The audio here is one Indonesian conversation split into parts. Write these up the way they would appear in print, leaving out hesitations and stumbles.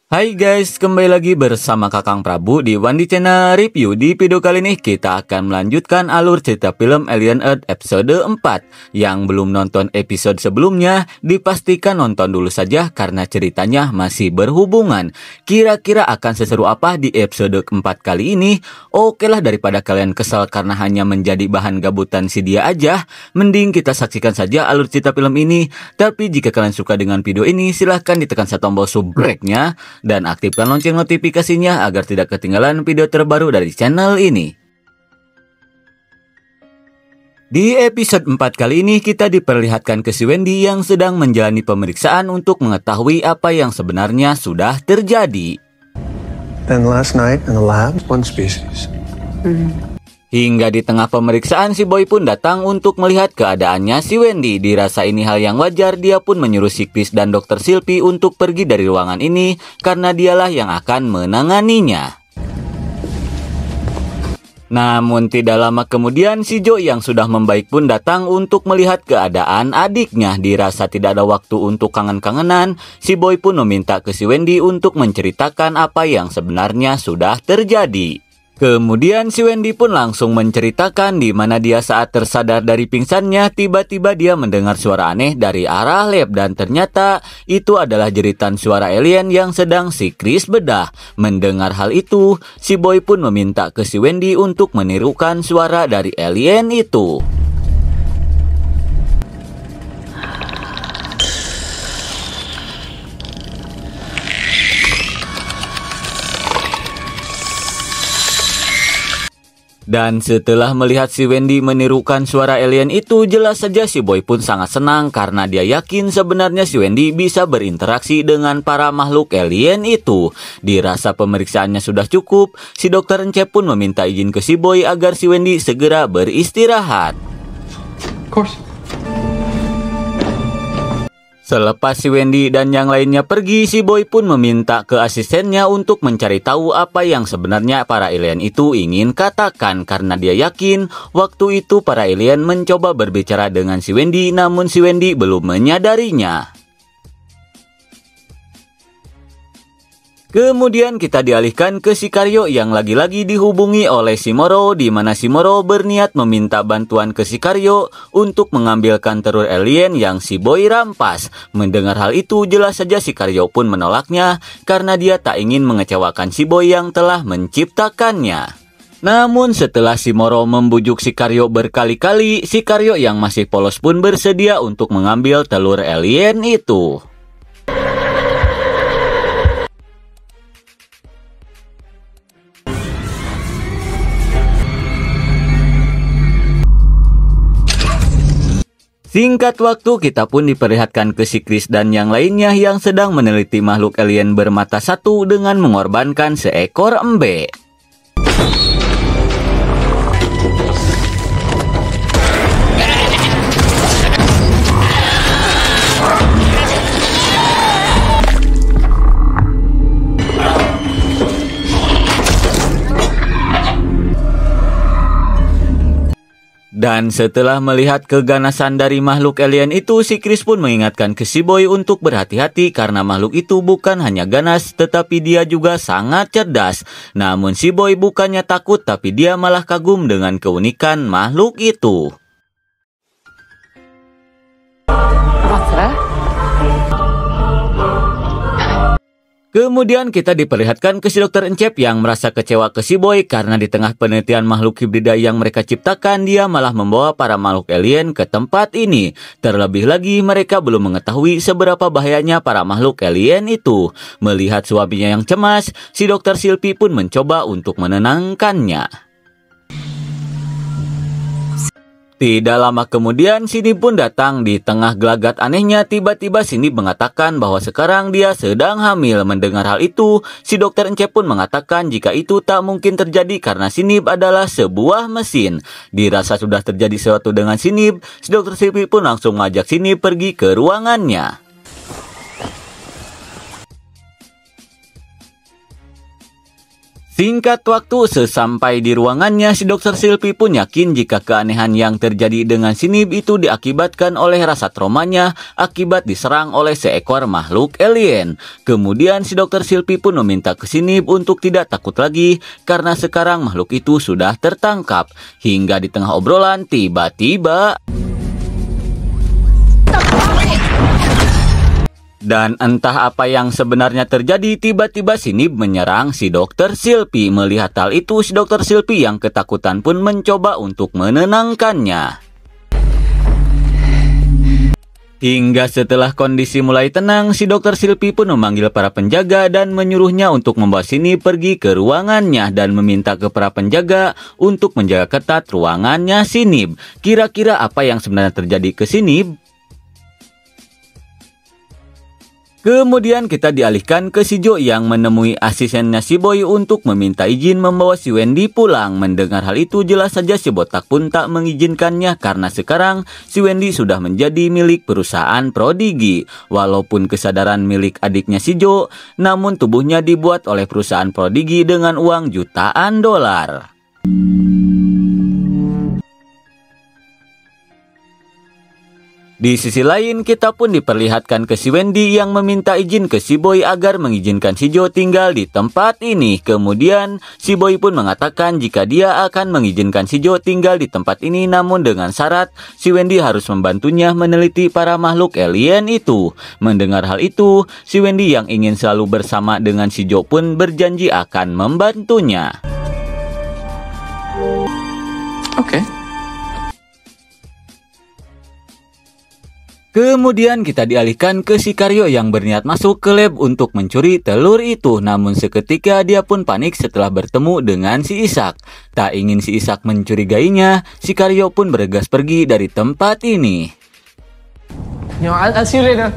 Hai guys, kembali lagi bersama Kakang Prabu di Wandi Channel Review. Di video kali ini kita akan melanjutkan alur cerita film Alien Earth episode 4. Yang belum nonton episode sebelumnya, dipastikan nonton dulu saja karena ceritanya masih berhubungan. Kira-kira akan seseru apa di episode keempat kali ini? Oke lah, daripada kalian kesal karena hanya menjadi bahan gabutan si dia aja, mending kita saksikan saja alur cerita film ini. Tapi jika kalian suka dengan video ini, silahkan ditekan tombol subscribe-nya dan aktifkan lonceng notifikasinya agar tidak ketinggalan video terbaru dari channel ini. Di episode 4 kali ini kita diperlihatkan ke si Wendy yang sedang menjalani pemeriksaan untuk mengetahui apa yang sebenarnya sudah terjadi. Then last night in the lab, one species. Hingga di tengah pemeriksaan si Boy pun datang untuk melihat keadaannya si Wendy. Dirasa ini hal yang wajar, dia pun menyuruh si Chris dan Dr. Silpi untuk pergi dari ruangan ini karena dialah yang akan menanganinya. Namun tidak lama kemudian si Joe yang sudah membaik pun datang untuk melihat keadaan adiknya. Dirasa tidak ada waktu untuk kangen-kangenan, si Boy pun meminta ke si Wendy untuk menceritakan apa yang sebenarnya sudah terjadi. Kemudian si Wendy pun langsung menceritakan di mana dia saat tersadar dari pingsannya, tiba-tiba dia mendengar suara aneh dari arah lab dan ternyata itu adalah jeritan suara alien yang sedang si Chris bedah. Mendengar hal itu, si Boy pun meminta ke si Wendy untuk menirukan suara dari alien itu. Dan setelah melihat si Wendy menirukan suara alien itu, jelas saja si Boy pun sangat senang karena dia yakin sebenarnya si Wendy bisa berinteraksi dengan para makhluk alien itu. Dirasa pemeriksaannya sudah cukup, si dokter Encep pun meminta izin ke si Boy agar si Wendy segera beristirahat. Of course. Selepas si Wendy dan yang lainnya pergi, si Boy pun meminta ke asistennya untuk mencari tahu apa yang sebenarnya para alien itu ingin katakan karena dia yakin waktu itu para alien mencoba berbicara dengan si Wendy namun si Wendy belum menyadarinya. Kemudian kita dialihkan ke Sicario yang lagi-lagi dihubungi oleh Simoro, di mana Simoro berniat meminta bantuan ke Sicario untuk mengambilkan telur alien yang si Boy rampas. Mendengar hal itu, jelas saja Sicario pun menolaknya karena dia tak ingin mengecewakan si Boy yang telah menciptakannya. Namun setelah Simoro membujuk Sicario berkali-kali, Sicario yang masih polos pun bersedia untuk mengambil telur alien itu. Singkat waktu kita pun diperlihatkan ke si Chris dan yang lainnya yang sedang meneliti makhluk alien bermata satu dengan mengorbankan seekor embe. Dan setelah melihat keganasan dari makhluk alien itu, si Chris pun mengingatkan ke si Boy untuk berhati-hati karena makhluk itu bukan hanya ganas, tetapi dia juga sangat cerdas. Namun si Boy bukannya takut, tapi dia malah kagum dengan keunikan makhluk itu. Kemudian kita diperlihatkan ke si dokter Encep yang merasa kecewa ke si Boy karena di tengah penelitian makhluk hibrida yang mereka ciptakan, dia malah membawa para makhluk alien ke tempat ini. Terlebih lagi mereka belum mengetahui seberapa bahayanya para makhluk alien itu. Melihat suaminya yang cemas, si dokter Silpi pun mencoba untuk menenangkannya. Tidak lama kemudian Cindy pun datang. Di tengah gelagat anehnya, tiba-tiba Cindy mengatakan bahwa sekarang dia sedang hamil. Mendengar hal itu, si dokter Encep pun mengatakan jika itu tak mungkin terjadi karena Cindy adalah sebuah mesin. Dirasa sudah terjadi sesuatu dengan Cindy, si dokter Silpi pun langsung mengajak Cindy pergi ke ruangannya. Singkat waktu, sesampai di ruangannya, si Dr. Silpy pun yakin jika keanehan yang terjadi dengan si Nib itu diakibatkan oleh rasa traumanya akibat diserang oleh seekor makhluk alien. Kemudian si Dr. Silpy pun meminta ke si Nib untuk tidak takut lagi karena sekarang makhluk itu sudah tertangkap. Hingga di tengah obrolan, tiba-tiba... Dan entah apa yang sebenarnya terjadi, tiba-tiba si Nib menyerang si Dr. Silpy. Melihat hal itu, si Dr. Silpy yang ketakutan pun mencoba untuk menenangkannya. Hingga setelah kondisi mulai tenang, si Dr. Silpy pun memanggil para penjaga dan menyuruhnya untuk membawa si Nib pergi ke ruangannya dan meminta ke para penjaga untuk menjaga ketat ruangannya si Nib. Kira-kira apa yang sebenarnya terjadi ke si Nib? Kemudian kita dialihkan ke si Jo yang menemui asistennya si Boy untuk meminta izin membawa si Wendy pulang. Mendengar hal itu, jelas saja si botak pun tak mengizinkannya karena sekarang si Wendy sudah menjadi milik perusahaan Prodigi. Walaupun kesadaran milik adiknya si Jo, namun tubuhnya dibuat oleh perusahaan Prodigi dengan uang jutaan dolar. Di sisi lain, kita pun diperlihatkan ke si Wendy yang meminta izin ke si Boy agar mengizinkan si Jo tinggal di tempat ini. Kemudian, si Boy pun mengatakan jika dia akan mengizinkan si Jo tinggal di tempat ini, namun dengan syarat si Wendy harus membantunya meneliti para makhluk alien itu. Mendengar hal itu, si Wendy yang ingin selalu bersama dengan si Jo pun berjanji akan membantunya. Oke. Kemudian kita dialihkan ke si Karyo yang berniat masuk ke lab untuk mencuri telur itu. Namun seketika dia pun panik setelah bertemu dengan si Ishak. Tak ingin si Ishak mencurigainya, si Karyo pun bergegas pergi dari tempat ini. I'll see you later.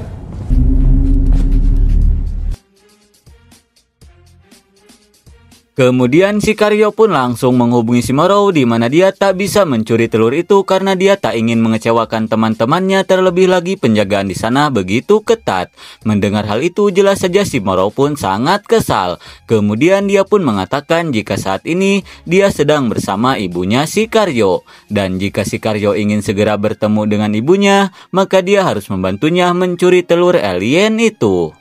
Kemudian si Karyo pun langsung menghubungi si Morrow di mana dia tak bisa mencuri telur itu karena dia tak ingin mengecewakan teman-temannya, terlebih lagi penjagaan di sana begitu ketat. Mendengar hal itu, jelas saja si Morrow pun sangat kesal. Kemudian dia pun mengatakan jika saat ini dia sedang bersama ibunya si Karyo. Dan jika si Karyo ingin segera bertemu dengan ibunya, maka dia harus membantunya mencuri telur alien itu.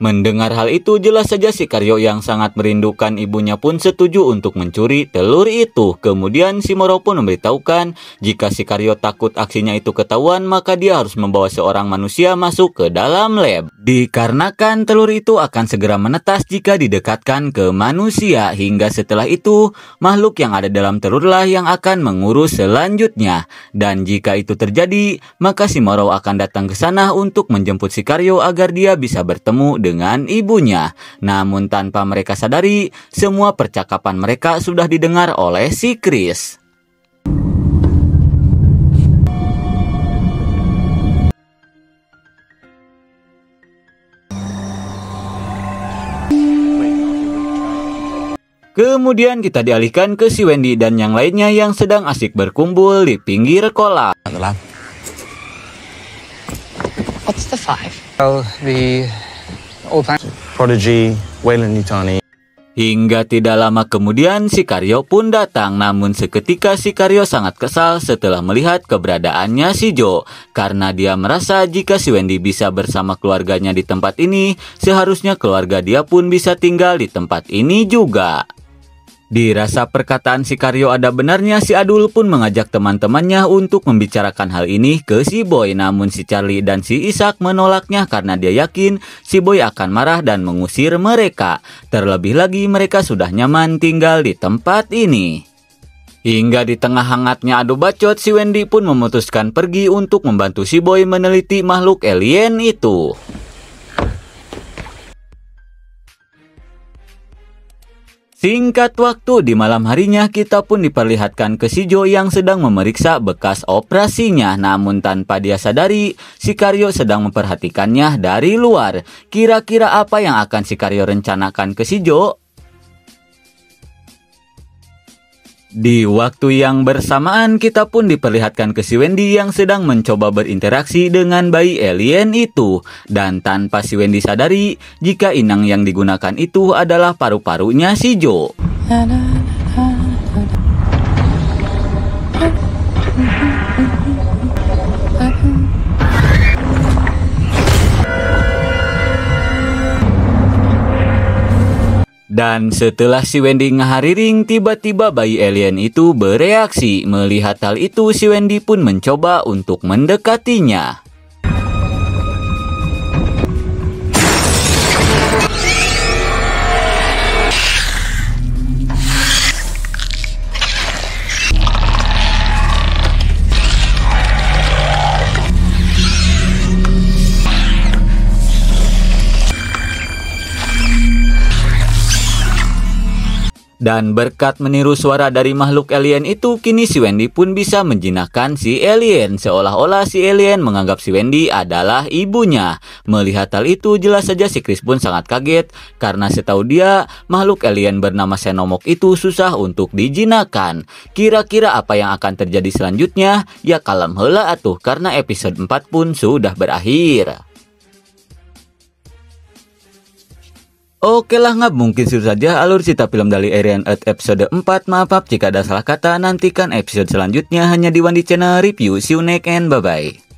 Mendengar hal itu, jelas saja si Karyo yang sangat merindukan ibunya pun setuju untuk mencuri telur itu. Kemudian si Morrow pun memberitahukan jika si Karyo takut aksinya itu ketahuan, maka dia harus membawa seorang manusia masuk ke dalam lab. Dikarenakan telur itu akan segera menetas jika didekatkan ke manusia. Hingga setelah itu, makhluk yang ada dalam telurlah yang akan mengurus selanjutnya. Dan jika itu terjadi, maka si Morrow akan datang ke sana untuk menjemput si Karyo agar dia bisa bertemu dengan ibunya. Namun tanpa mereka sadari, semua percakapan mereka sudah didengar oleh si Chris. Kemudian kita dialihkan ke si Wendy dan yang lainnya yang sedang asik berkumpul di pinggir kolam. What's the five? Well, the old plan. Prodigy, Wayland Yutani. Hingga tidak lama kemudian si Karyo pun datang, namun seketika si Karyo sangat kesal setelah melihat keberadaannya si Jo. Karena dia merasa jika si Wendy bisa bersama keluarganya di tempat ini, seharusnya keluarga dia pun bisa tinggal di tempat ini juga. Dirasa perkataan si Karyo ada benarnya, si Adul pun mengajak teman-temannya untuk membicarakan hal ini ke si Boy. Namun si Charlie dan si Ishak menolaknya karena dia yakin si Boy akan marah dan mengusir mereka. Terlebih lagi mereka sudah nyaman tinggal di tempat ini. Hingga di tengah hangatnya adu bacot, si Wendy pun memutuskan pergi untuk membantu si Boy meneliti makhluk alien itu. Singkat waktu, di malam harinya kita pun diperlihatkan ke si Jo yang sedang memeriksa bekas operasinya. Namun tanpa dia sadari, si Karyo sedang memperhatikannya dari luar. Kira-kira apa yang akan si Karyo rencanakan ke si Jo? Di waktu yang bersamaan, kita pun diperlihatkan ke si Wendy yang sedang mencoba berinteraksi dengan bayi alien itu. Dan tanpa si Wendy sadari, jika inang yang digunakan itu adalah paru-parunya si Jo. Dan setelah si Wendy ngahariring, tiba-tiba bayi alien itu bereaksi. Melihat hal itu, si Wendy pun mencoba untuk mendekatinya. Dan berkat meniru suara dari makhluk alien itu, kini si Wendy pun bisa menjinakkan si alien. Seolah-olah si alien menganggap si Wendy adalah ibunya. Melihat hal itu, jelas saja si Chris pun sangat kaget. Karena setahu dia, makhluk alien bernama Xenomorph itu susah untuk dijinakkan. Kira-kira apa yang akan terjadi selanjutnya? Ya kalem heula atuh, karena episode 4 pun sudah berakhir. Oke lah, ngap, mungkin itu saja alur cerita film dari Alien Earth episode 4. Maaf jika ada salah kata, nantikan episode selanjutnya hanya di Wandi Channel Review. See you next and bye-bye.